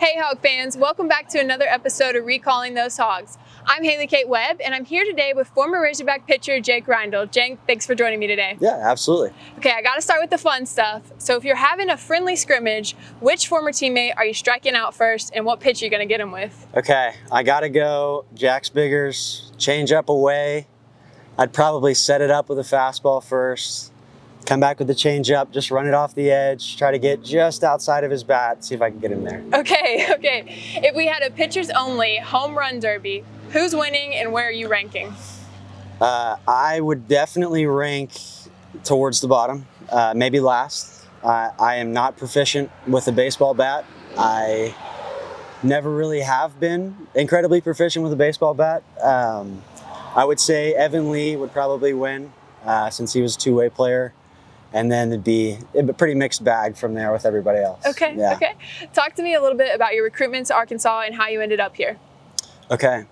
Hey Hog fans, welcome back to another episode of Recalling Those Hogs. I'm Haley Kate Webb, and I'm here today with former Razorback pitcher Jake Reindl. Jake, thanks for joining me today. Yeah, absolutely. Okay, I gotta start with the fun stuff. So if you're having a friendly scrimmage, which former teammate are you striking out first, and what pitch are you gonna get him with? Okay, I gotta go Jack's Biggers, change up away. I'd probably set it up with a fastball first, come back with the change up, just run it off the edge, try to get just outside of his bat, see if I can get him there. Okay. If we had a pitchers only home run derby, who's winning and where are you ranking? I would definitely rank towards the bottom, maybe last. I am not proficient with a baseball bat. I never really have been incredibly proficient with a baseball bat. I would say Evan Lee would probably win since he was a two-way player. And then it'd be a pretty mixed bag from there with everybody else. Okay. Talk to me a little bit about your recruitment to Arkansas and how you ended up here. Okay,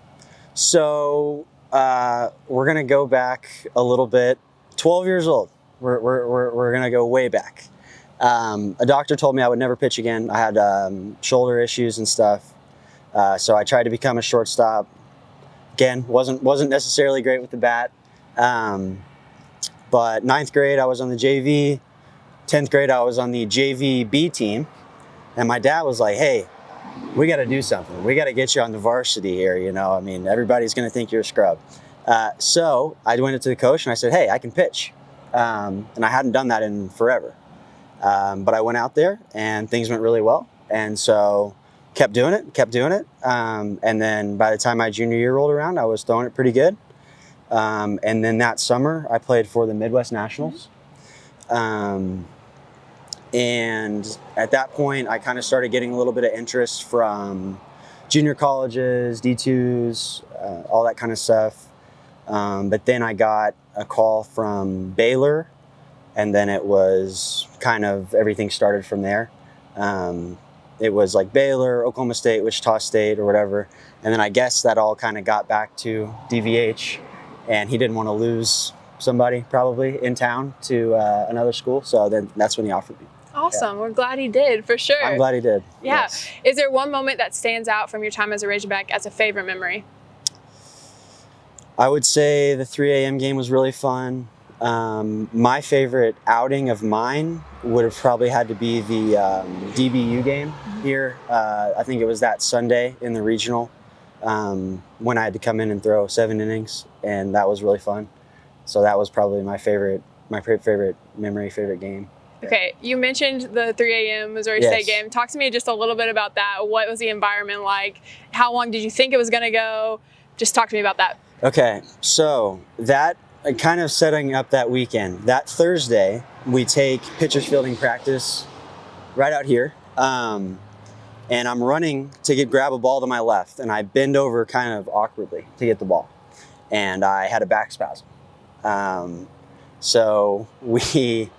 so we're gonna go back a little bit. 12 years old. We're gonna go way back. A doctor told me I would never pitch again. I had shoulder issues and stuff, so I tried to become a shortstop. Again, wasn't necessarily great with the bat. But 9th grade, I was on the JV. 10th grade, I was on the JV B team. And my dad was like, hey, we got to do something. We got to get you on the varsity here. You know, I mean, everybody's going to think you're a scrub. So I went to the coach and I said, hey, I can pitch. And I hadn't done that in forever. But I went out there and things went really well. And so kept doing it. And then by the time my junior year rolled around, I was throwing it pretty good. And then that summer, I played for the Midwest Nationals. And at that point, I kind of started getting a little bit of interest from junior colleges, D2s, all that kind of stuff. But then I got a call from Baylor, and then it was kind of everything started from there. It was like Baylor, Oklahoma State, Wichita State, or whatever. And then I guess that all kind of got back to DVH. And he didn't want to lose somebody probably in town to another school. So then that's when he offered me. Awesome. Yeah. We're glad he did, for sure. I'm glad he did. Yeah. Yes. Is there one moment that stands out from your time as a Razorback as a favorite memory? I would say the 3 a.m. game was really fun. My favorite outing of mine would have probably had to be the DBU game here. I think it was that Sunday in the regional. When I had to come in and throw 7 innings, and that was really fun. So that was probably my favorite memory, favorite game. Okay, you mentioned the 3 a.m. Missouri State game. Talk to me just a little bit about that. What was the environment like? How long did you think it was going to go? Just talk to me about that. Okay, so that kind of setting up that weekend. That Thursday, we take pitchers fielding practice right out here. And I'm running to grab a ball to my left, and I bend over kind of awkwardly to get the ball. And I had a back spasm. So we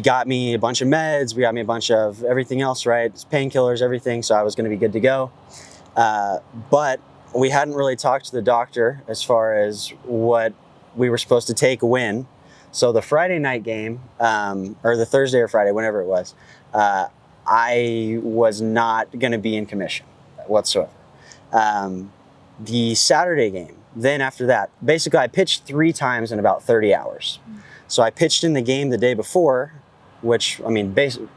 got me a bunch of meds, we got me a bunch of everything else, right? Painkillers, everything, so I was gonna be good to go. But we hadn't really talked to the doctor as far as what we were supposed to take when. So the Friday night game, or the Thursday or Friday, whenever it was, I was not going to be in commission whatsoever. The Saturday game, then after that, basically I pitched 3 times in about 30 hours. So I pitched in the game the day before, which, I mean, basically,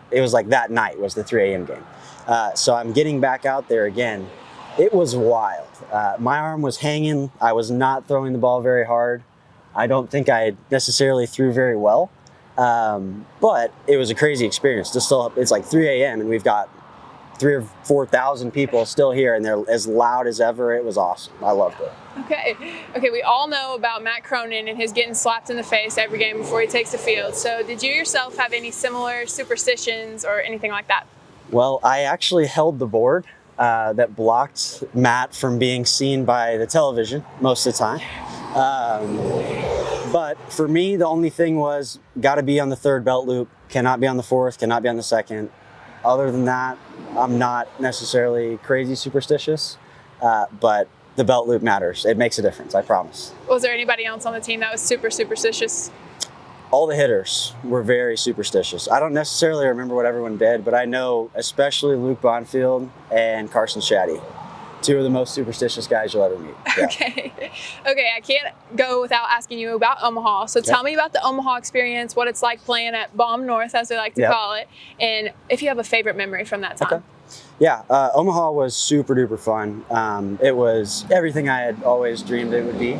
it was like that night was the 3 a.m. game. So I'm getting back out there again. It was wild. My arm was hanging. I was not throwing the ball very hard. I don't think I necessarily threw very well. But it was a crazy experience. It's like 3 a.m. and we've got 3,000 or 4,000 people still here, and they're as loud as ever. It was awesome. I loved it. Okay. We all know about Matt Cronin and his getting slapped in the face every game before he takes the field. So did you yourself have any similar superstitions or anything like that? Well, I actually held the board that blocked Matt from being seen by the television most of the time. But for me, the only thing was got to be on the 3rd belt loop, cannot be on the 4th, cannot be on the 2nd. Other than that, I'm not necessarily crazy superstitious, but the belt loop matters. It makes a difference, I promise. Was there anybody else on the team that was super superstitious? all the hitters were very superstitious. I don't necessarily remember what everyone did, but I know especially Luke Bonfield and Carson Shaddy, two of the most superstitious guys you'll ever meet. Yeah. Okay. Okay, I can't go without asking you about Omaha. So tell me about the Omaha experience, what it's like playing at Bomb North, as they like to call it, and if you have a favorite memory from that time. Okay. Yeah, Omaha was super duper fun. It was everything I had always dreamed it would be.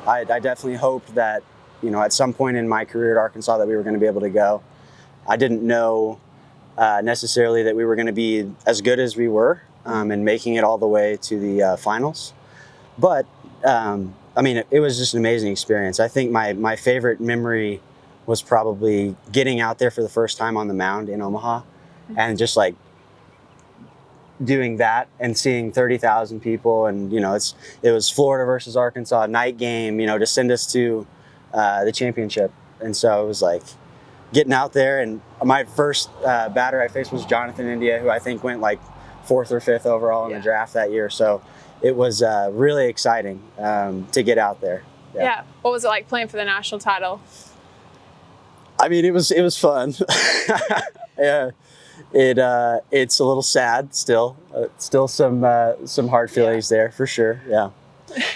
I definitely hoped that, you know, at some point in my career at Arkansas that we were going to be able to go. I didn't know necessarily that we were going to be as good as we were and making it all the way to the finals. But, I mean, it was just an amazing experience. I think my favorite memory was probably getting out there for the first time on the mound in Omaha and just like doing that and seeing 30,000 people. And, you know, it was Florida versus Arkansas, night game, you know, to send us to the championship. And so it was like getting out there, and my first batter I faced was Jonathan India, who I think went like 4th or 5th overall in the draft that year. So it was really exciting to get out there. Yeah. What was it like playing for the national title? I mean, it was fun. Yeah. It's a little sad still. Still some hard feelings there for sure. Yeah.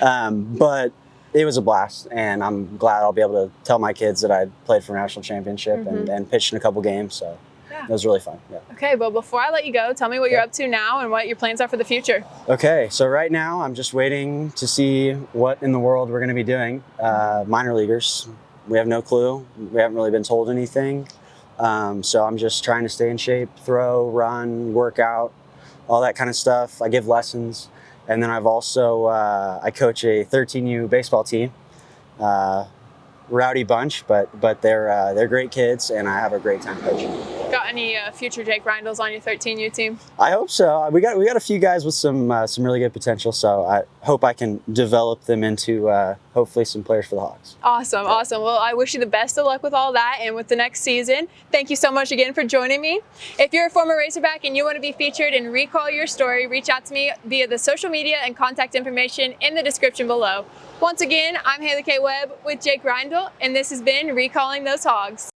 But it was a blast, and I'm glad I'll be able to tell my kids that I played for a national championship and pitched in a couple games. So it was really fun. Yeah. Okay, well, before I let you go, tell me what you're up to now and what your plans are for the future. Okay, so right now I'm just waiting to see what in the world we're going to be doing. Minor leaguers, we have no clue. We haven't really been told anything. So I'm just trying to stay in shape, throw, run, work out, all that kind of stuff. I give lessons. And then I've also, I coach a 13U baseball team, rowdy bunch, but they're great kids, and I have a great time coaching. Got any future Jake Reindls on your 13U team? I hope so. We got a few guys with some really good potential, so I hope I can develop them into hopefully some players for the Hogs. Awesome, awesome. Well, I wish you the best of luck with all that and with the next season. Thank you so much again for joining me. If you're a former Razorback and you want to be featured and recall your story, reach out to me via the social media and contact information in the description below. Once again, I'm Haley K. Webb with Jake Reindl, and this has been Recalling Those Hogs.